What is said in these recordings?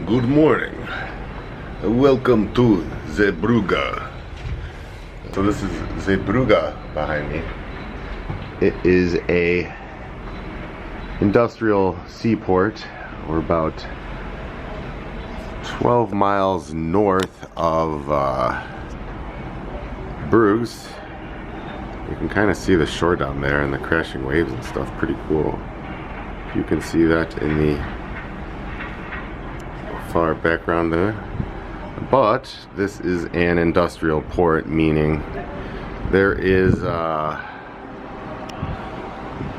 Good morning. Welcome to Zeebrugge. So this is Zeebrugge behind me. It is a industrial seaport. We're about 12 miles north of Bruges. You can kind of see the shore down there and the crashing waves and stuff. Pretty cool. You can see that in the far background there. But this is an industrial port, meaning there is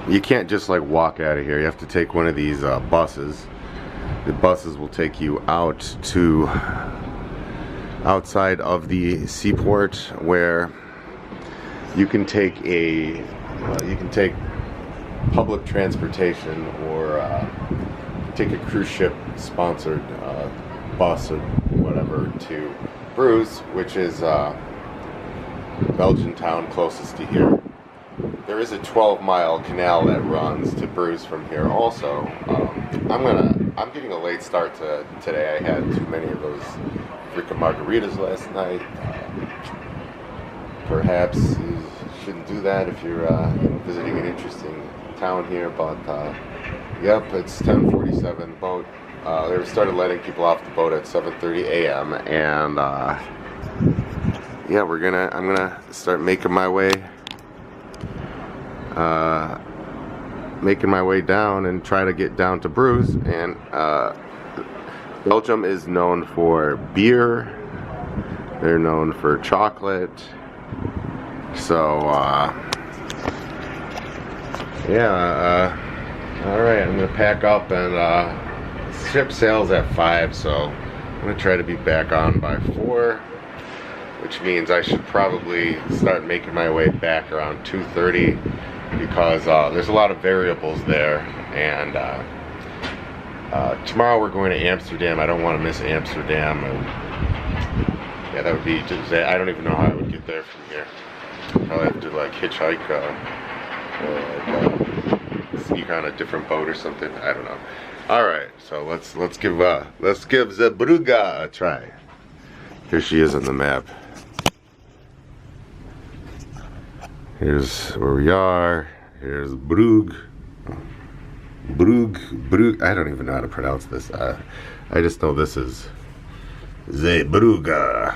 you can't just like walk out of here. You have to take one of these buses. The buses will take you out to outside of the seaport, where you can take public transportation, or take a cruise ship sponsored bus or whatever to Bruges, which is Belgian town closest to here. There is a 12-mile canal that runs to Bruges from here also. I'm getting a late start today. I had too many of those freaking margaritas last night. Perhaps you shouldn't do that if you're visiting an interesting town here, but yep, it's 10:47. Boat. They started letting people off the boat at 7:30 a.m. and yeah, I'm gonna start making my way down and try to get down to Bruges. And Belgium is known for beer. They're known for chocolate. So yeah, all right, I'm gonna pack up, and ship sails at 5, so I'm gonna try to be back on by 4, which means I should probably start making my way back around 2:30, because there's a lot of variables there. And tomorrow we're going to Amsterdam. I don't want to miss Amsterdam. And yeah, that would be just, I don't even know how I would get there from here. Probably have to like hitchhike or like sneak on a different boat or something. I don't know. All right, so let's give Zeebrugge a try. Here she is on the map. Here's where we are. Here's Brugge. I don't even know how to pronounce this. I just know this is Zeebrugge.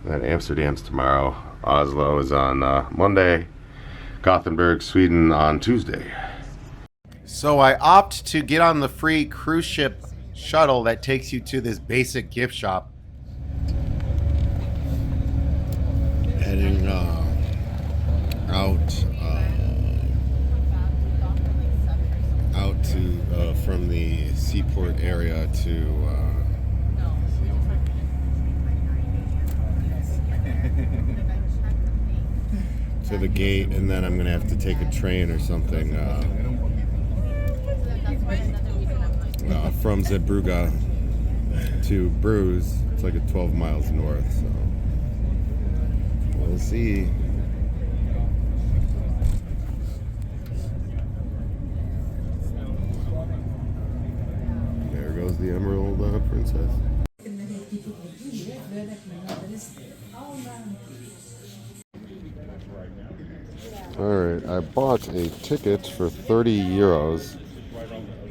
And Amsterdam's tomorrow. Oslo is on Monday. Gothenburg, Sweden on Tuesday. So I opt to get on the free cruise ship shuttle that takes you to this basic gift shop. Heading out to from the seaport area to the gate, and then I'm gonna have to take a train or something from Zeebrugge to Bruges. It's like 12 miles north, so we'll see. There goes the Emerald Princess. Alright, I bought a ticket for 30 euros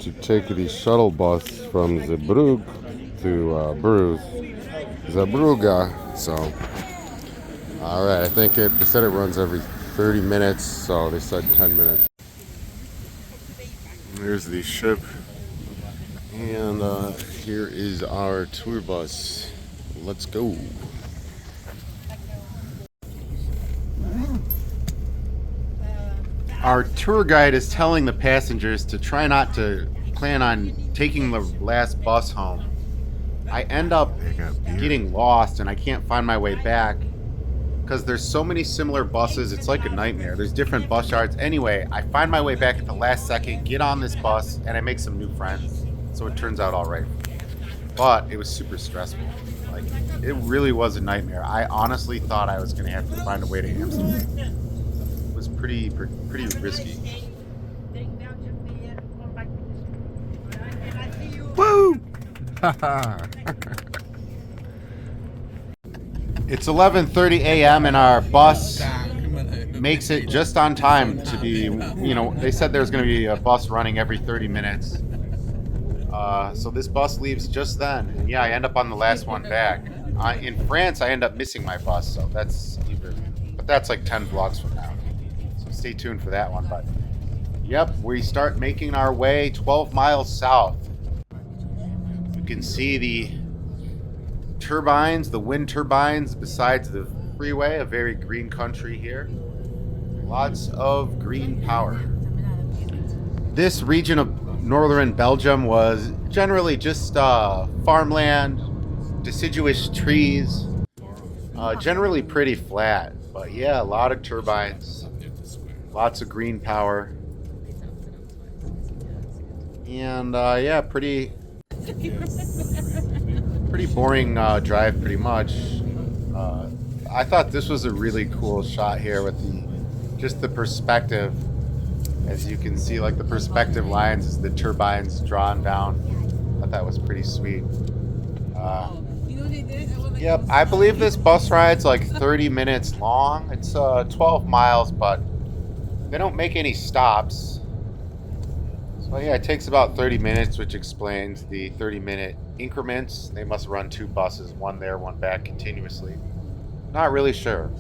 to take the shuttle bus from Zeebrugge to Bruges. Zeebrugge. So, alright, I think they said it runs every 30 minutes, so they said 10 minutes. Here's the ship, and here is our tour bus. Let's go. Our tour guide is telling the passengers to try not to plan on taking the last bus home. I end up getting lost, and I can't find my way back because there's so many similar buses. It's like a nightmare. There's different bus yards. Anyway, I find my way back at the last second, get on this bus, and I make some new friends. So it turns out all right. But it was super stressful. Like, it really was a nightmare. I honestly thought I was going to have to find a way to Amsterdam. It was pretty risky. Woo! It's 11:30 a.m. and our bus makes it just on time to be, they said there's going to be a bus running every 30 minutes. So this bus leaves just then. And yeah, I end up on the last one back. In France, I end up missing my bus, so that's like 10 vlogs from now. So stay tuned for that one. But yep, we start making our way 12 miles south. You can see the turbines, the wind turbines besides the freeway, a very green country here. Lots of green power. This region of northern Belgium was generally just farmland, deciduous trees, generally pretty flat. But yeah, a lot of turbines, lots of green power. And yeah, pretty boring drive, pretty much. I thought this was a really cool shot here with just the perspective. As you can see, like the perspective lines as the turbines drawn down. I thought that was pretty sweet. Yep, I believe this bus ride's like 30 minutes long. It's 12 miles, but they don't make any stops. So yeah, it takes about 30 minutes, which explains the 30-minute increments. They must run 2 buses, one there, one back continuously. Not really sure.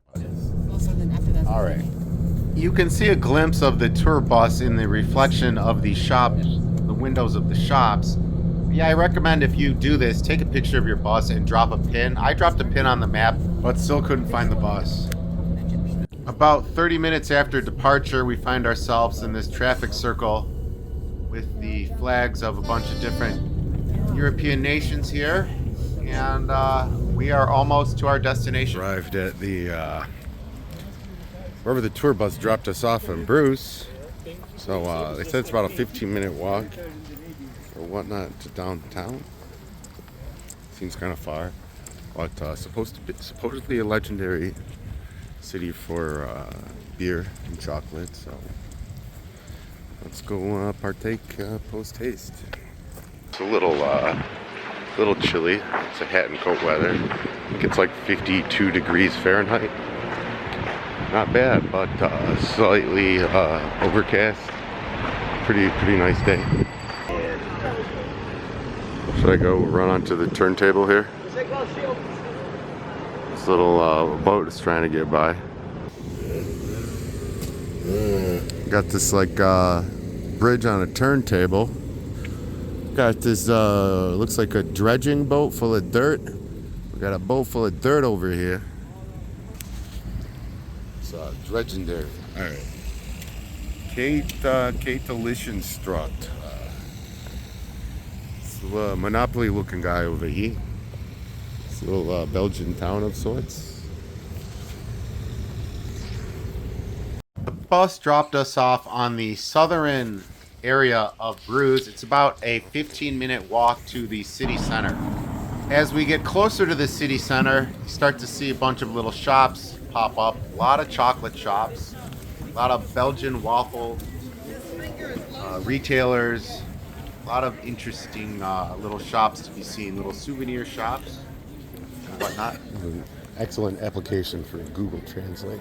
All right. You can see a glimpse of the tour bus in the reflection of the shops, the windows of the shops. Yeah, I recommend if you do this, take a picture of your bus and drop a pin. I dropped a pin on the map, but still couldn't find the bus. About 30 minutes after departure, we find ourselves in this traffic circle with the flags of a bunch of different European nations here. And we are almost to our destination. Arrived at the wherever the tour bus dropped us off in Bruges. So they said it's about a 15-minute walk or whatnot to downtown. Seems kind of far, but supposedly a legendary city for beer and chocolate. So let's go partake post haste. It's a little chilly. It's a hat and coat weather. I think it's like 52 degrees Fahrenheit. Not bad, but slightly overcast. Pretty nice day. Should I go run onto the turntable here? This little boat is trying to get by. Got this like bridge on a turntable. Got this looks like a dredging boat full of dirt. We got a boat full of dirt over here. Legendary. All right. Kate Lichtenstruct. It's a Monopoly looking guy over here. It's a little Belgian town of sorts. The bus dropped us off on the southern area of Bruges. It's about a 15-minute walk to the city center. As we get closer to the city center, you start to see a bunch of little shops pop up. A lot of chocolate shops, a lot of Belgian waffle retailers, a lot of interesting little shops to be seen, little souvenir shops and whatnot. Excellent application for Google Translate.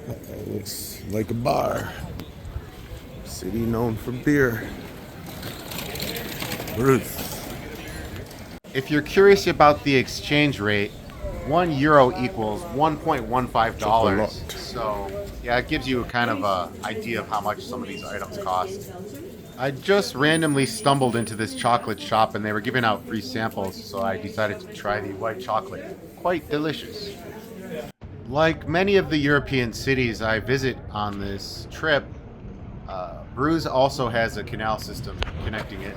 It looks like a bar. City known for beer. Bruges. If you're curious about the exchange rate, €1 equals $1.15. So yeah, it gives you a kind of idea of how much some of these items cost. I just randomly stumbled into this chocolate shop and they were giving out free samples, so I decided to try the white chocolate. Quite delicious. Like many of the European cities I visit on this trip, Bruges also has a canal system connecting it.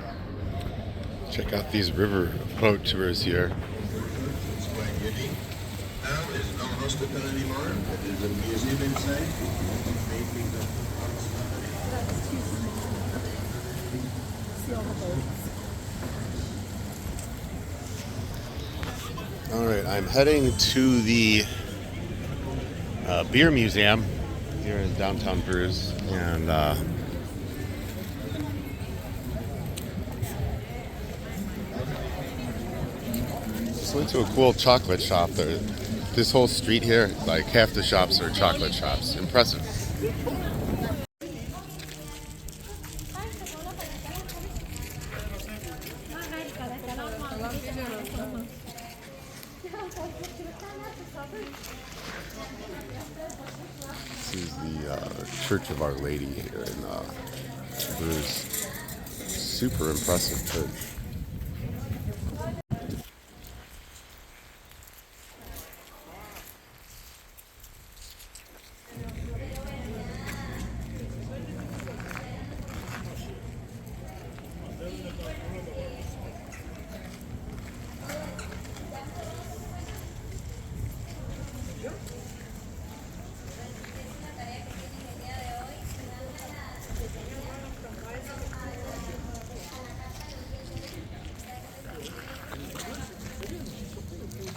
Check out these river boat tours here. Hospitality bar. There's a museum inside. All right, I'm heading to the beer museum here in downtown Bruges, and Just went to a cool chocolate shop. This whole street here, like half the shops are chocolate shops. Impressive. This is the Church of Our Lady here in Bruges. Super impressive church.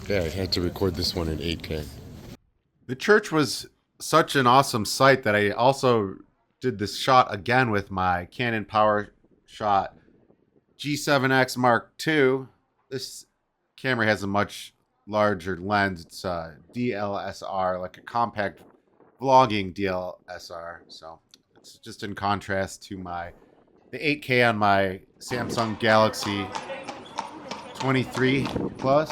Yeah, I had to record this one in 8K. The church was such an awesome sight that I also did this shot again with my Canon PowerShot G7X Mark II. This camera has a much larger lens. It's a DLSR, like a compact vlogging DLSR. So it's just in contrast to the 8K on my Samsung Galaxy 23 Plus.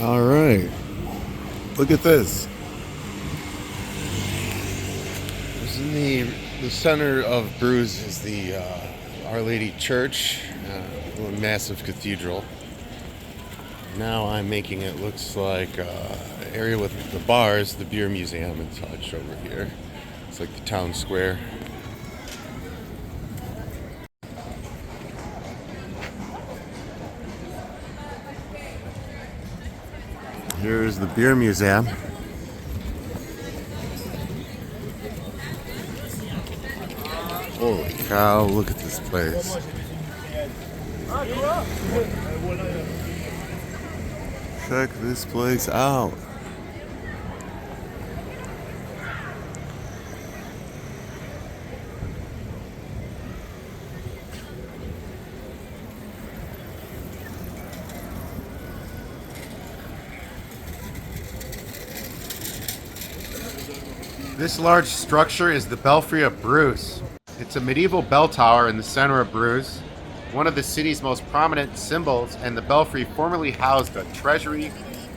All right, look at this. This is the center of Bruges is the Our Lady Church, a massive cathedral. Now I'm making it looks like an area with the bars, the beer museum and such over here. It's like the town square. Here's the beer museum. Holy cow, look at this place. Check this place out. This large structure is the Belfry of Bruges. It's a medieval bell tower in the center of Bruges, one of the city's most prominent symbols, and the belfry formerly housed a treasury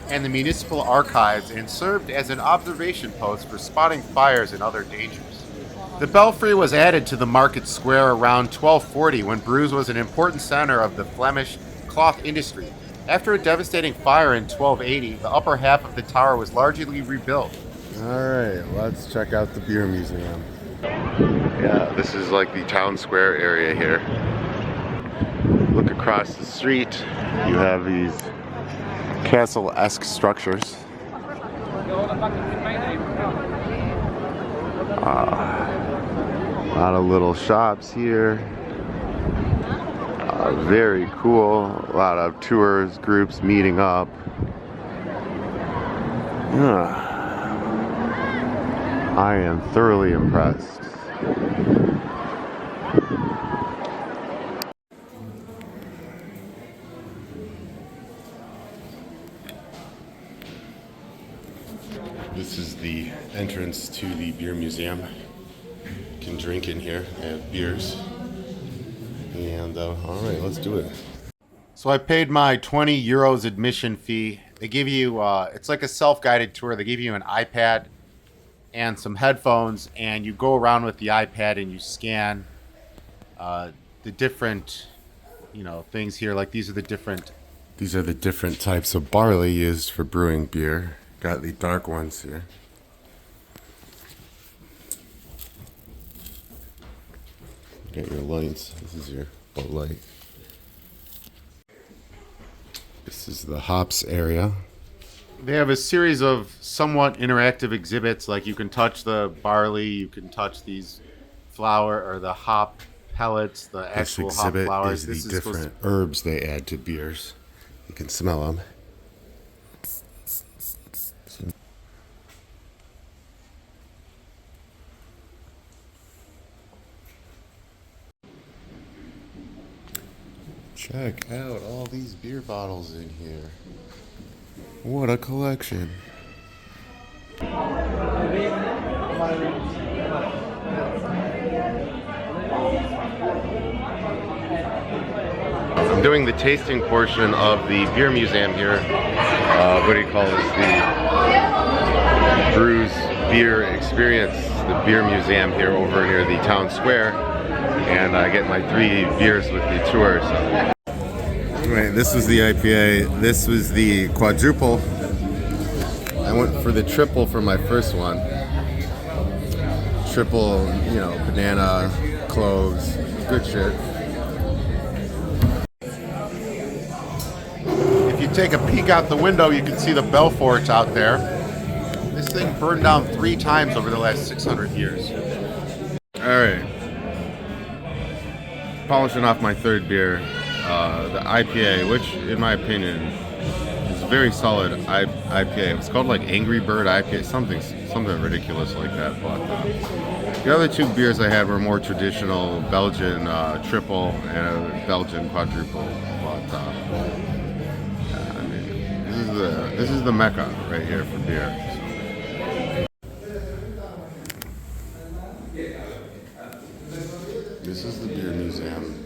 and the municipal archives and served as an observation post for spotting fires and other dangers. The belfry was added to the market square around 1240 when Bruges was an important center of the Flemish cloth industry. After a devastating fire in 1280, the upper half of the tower was largely rebuilt. Alright, let's check out the beer museum. Yeah, this is like the town square area here. Look across the street, you have these castle-esque structures. A lot of little shops here. Very cool. A lot of tours, groups meeting up. I am thoroughly impressed. This is the entrance to the beer museum. You can drink in here. They have beers. And all right, let's do it. So I paid my 20 euros admission fee. They give you, it's like a self-guided tour. They give you an iPad and some headphones, and you go around with the iPad and you scan the different, things here. Like these are the different types of barley used for brewing beer. Got the dark ones here. Get your lights. This is your Bud Light. This is the hops area. They have a series of somewhat interactive exhibits, like you can touch the barley, you can touch these flour or the hop pellets, the This actual hop exhibit flowers. is This the is supposed different herbs they add to beers. You can smell them. Check out all these beer bottles in here. What a collection. I'm doing the tasting portion of the beer museum here. What do you call this? The Brugges Bier Experience, the beer museum here over near the town square. And I get my 3 beers with the tour. So. Right, this was the IPA. This was the quadruple. I went for the triple for my first one. Triple, you know, banana, cloves, good shit. If you take a peek out the window, you can see the Belfort out there. This thing burned down 3 times over the last 600 years. All right. Polishing off my 3rd beer, the IPA, which in my opinion is a very solid IPA. It's called like Angry Bird IPA, something ridiculous like that. But the other 2 beers I had were more traditional Belgian triple and a Belgian quadruple. But I mean, this is the mecca right here for beer. This is the beer museum,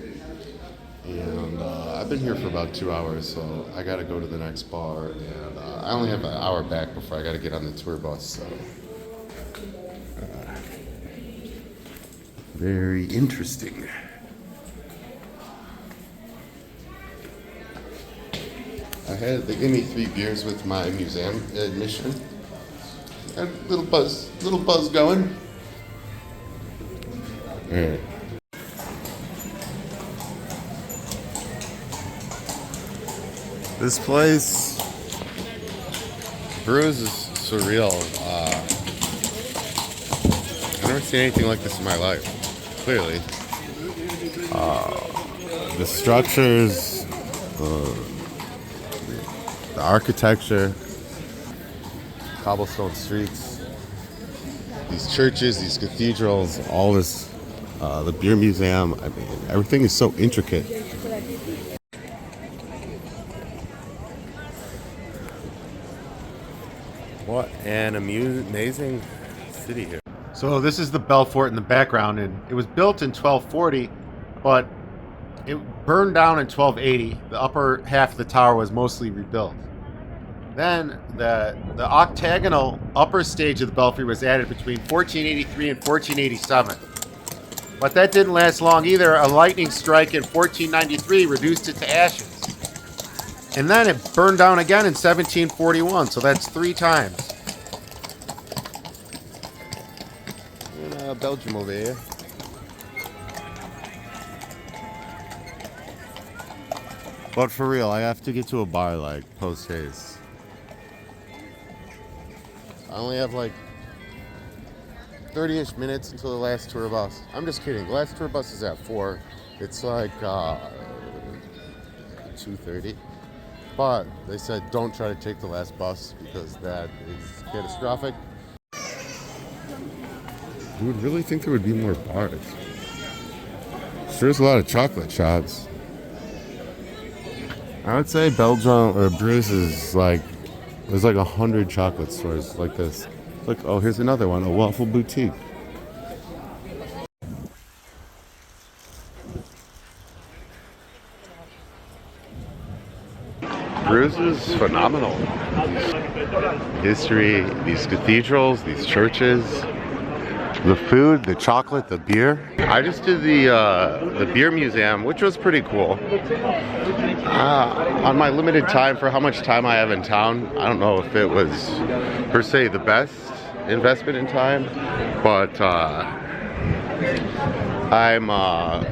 and I've been here for about 2 hours, so I gotta go to the next bar, and I only have an hour back before I gotta get on the tour bus, so very interesting. They gave me 3 beers with my museum admission. Got a little buzz going. All right. This place, Bruges, is surreal. I've never seen anything like this in my life, clearly. The structures, the architecture, cobblestone streets, these churches, these cathedrals, all this, the beer museum. I mean, everything is so intricate. What an amazing city here. So this is the Belfort in the background, and it was built in 1240, but it burned down in 1280. The upper half of the tower was mostly rebuilt. Then the octagonal upper stage of the belfry was added between 1483 and 1487. But that didn't last long either. A lightning strike in 1493 reduced it to ashes. And then it burned down again in 1741, so that's 3 times. Belgium over here. But for real, I have to get to a bar like post haste. I only have like 30-ish minutes until the last tour bus. I'm just kidding. The last tour bus is at 4. It's like 2:30. But they said don't try to take the last bus because that is catastrophic. You would really think there would be more bars. There's a lot of chocolate shops. I would say Belgium or Bruges is like, there's like 100 chocolate stores like this. Look, oh, here's another one, a waffle boutique. Bruges is phenomenal. History, these cathedrals, these churches. The food, the chocolate, the beer. I just did the beer museum, which was pretty cool. On my limited time, for how much time I have in town, I don't know if it was per se the best investment in time, but I'm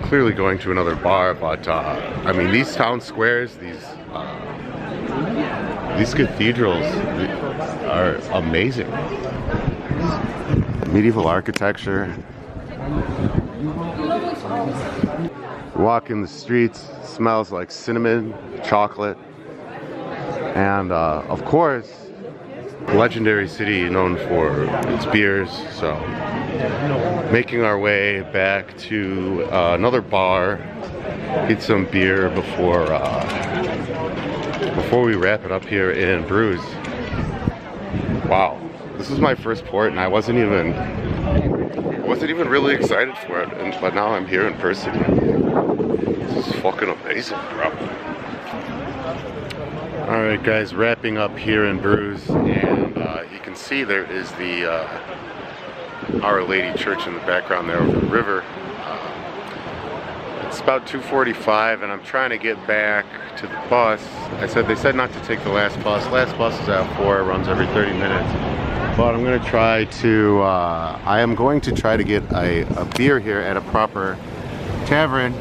clearly going to another bar. But I mean, these town squares, these cathedrals are amazing. Medieval architecture. Walking the streets, smells like cinnamon, chocolate, and of course, legendary city known for its beers. So, making our way back to another bar, get some beer before we wrap it up here in Bruges. Wow. This is my first port, and I wasn't even really excited for it, but now I'm here in person. This is fucking amazing, bro. All right, guys, wrapping up here in Bruges, and you can see there is the Our Lady Church in the background there over the river. It's about 2:45, and I'm trying to get back to the bus. They said not to take the last bus. Last bus is at 4. It runs every 30 minutes. But I'm going to try to, I am going to try to get a beer here at a proper tavern.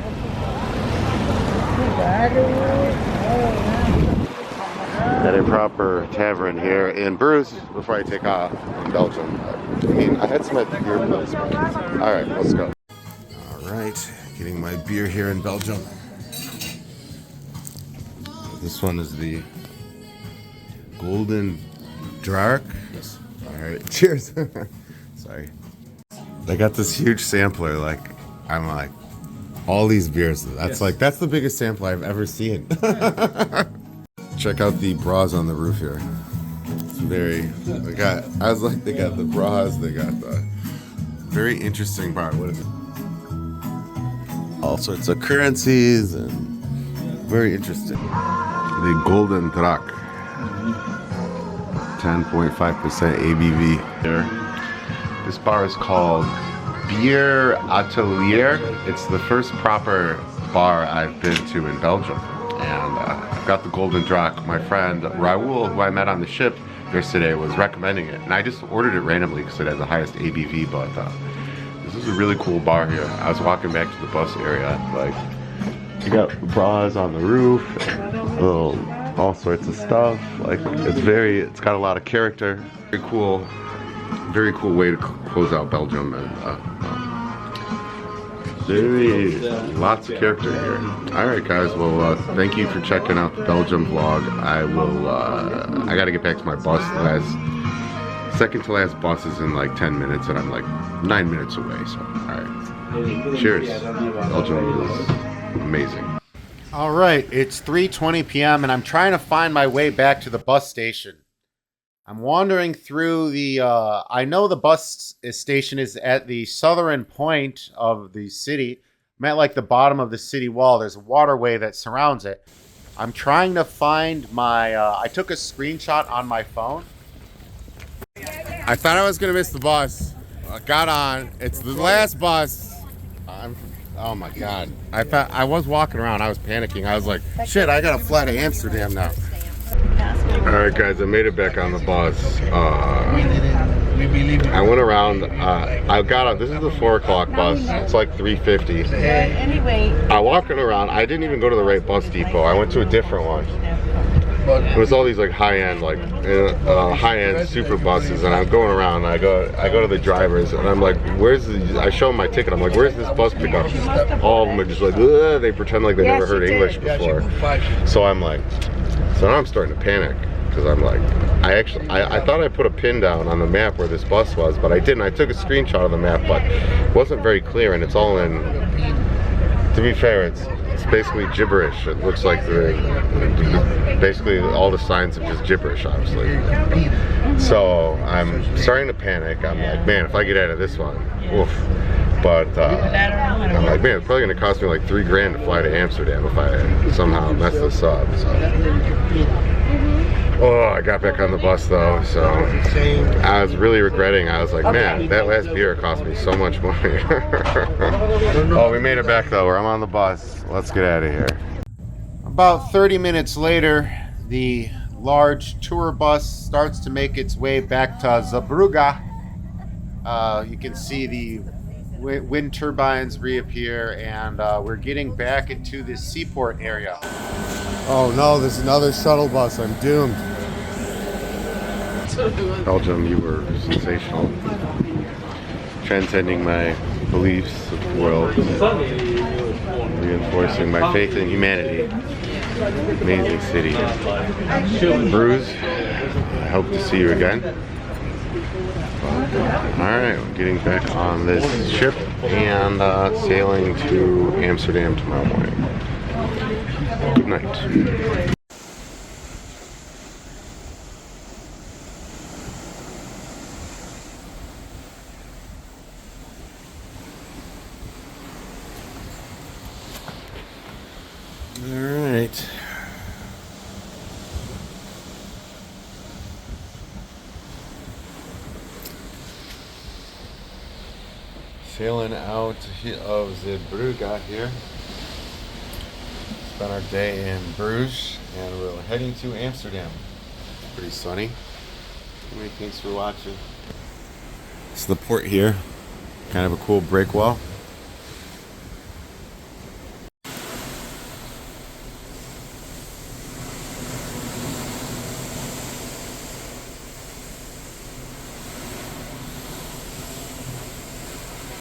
At a proper tavern here in Bruges before I take off in Belgium. I mean, I had some at the beer place. Alright, let's go. Alright, getting my beer here in Belgium. This one is the Gulden Draak. Alright, cheers. Sorry. They got this huge sampler, I'm like, all these beers. That's the biggest sampler I've ever seen. Check out the bras on the roof here. It's they got the bras, they got the very interesting bar. What is it? All sorts of currencies and very interesting. The Gulden Draak. 10.5% ABV there. This bar is called Bieratelier. It's the first proper bar I've been to in Belgium. And I've got the Gulden Draak. My friend Raoul, who I met on the ship yesterday, was recommending it. And I just ordered it randomly because it has the highest ABV, but this is a really cool bar here. I was walking back to the bus area, you got bras on the roof, all sorts of stuff. It's got a lot of character. Very cool way to close out Belgium, and lots of character here. All right, guys. Well, thank you for checking out the Belgium vlog. I got to get back to my bus. Second to last bus is in 10 minutes, and I'm 9 minutes away. So, all right. Cheers. Belgium is amazing. All right, it's 3:20 p.m. and I'm trying to find my way back to the bus station. I'm wandering through I know the bus station is at the southern point of the city. I'm at the bottom of the city wall. There's a waterway that surrounds it. I'm trying to find my, I took a screenshot on my phone. I thought I was gonna miss the bus. I got on, it's the last bus. Oh my God. I was walking around, I was panicking. I was like, shit, I gotta fly to Amsterdam now. Alright guys, I made it back on the bus. I went around, I got on, this is the 4 o'clock bus. It's 3:50. I walking around, I didn't even go to the right bus depot. I went to a different one. It was all these high-end high-end super buses, and I'm going around, and I go to the drivers, and I'm like, I show them my ticket, I'm like, where's this bus pickup? All of them are just ugh, they pretend like they never heard English before. So I'm so now I'm starting to panic, because I'm I thought I put a pin down on the map where this bus was, but I didn't. I took a screenshot of the map, but it wasn't very clear, and it's all in, to be fair, it's basically gibberish. It looks like basically all the signs are just gibberish, obviously. So I'm starting to panic. I'm like, man, if I get out of this one, oof. But I'm like, man, it's probably gonna cost me $3 grand to fly to Amsterdam if I somehow mess this up. So. Oh, I got back on the bus though, so I was really regretting. I was like, man, that last beer cost me so much money. Oh, we made it back though. I'm on the bus. Let's get out of here. About 30 minutes later, the large tour bus starts to make its way back to Zeebrugge. You can see the wind turbines reappear, and we're getting back into the seaport area. Oh no, there's another shuttle bus. I'm doomed. Belgium, you were sensational. Transcending my beliefs of the world. Reinforcing my faith in humanity. Amazing city. Bruges, I hope to see you again. Alright, we're getting back on this ship and sailing to Amsterdam tomorrow morning. Good night. Alright. Sailing out of Zeebrugge here. Spent our day in Bruges and we're heading to Amsterdam. Pretty sunny. Anyway, thanks for watching. This is the port here. Kind of a cool breakwall.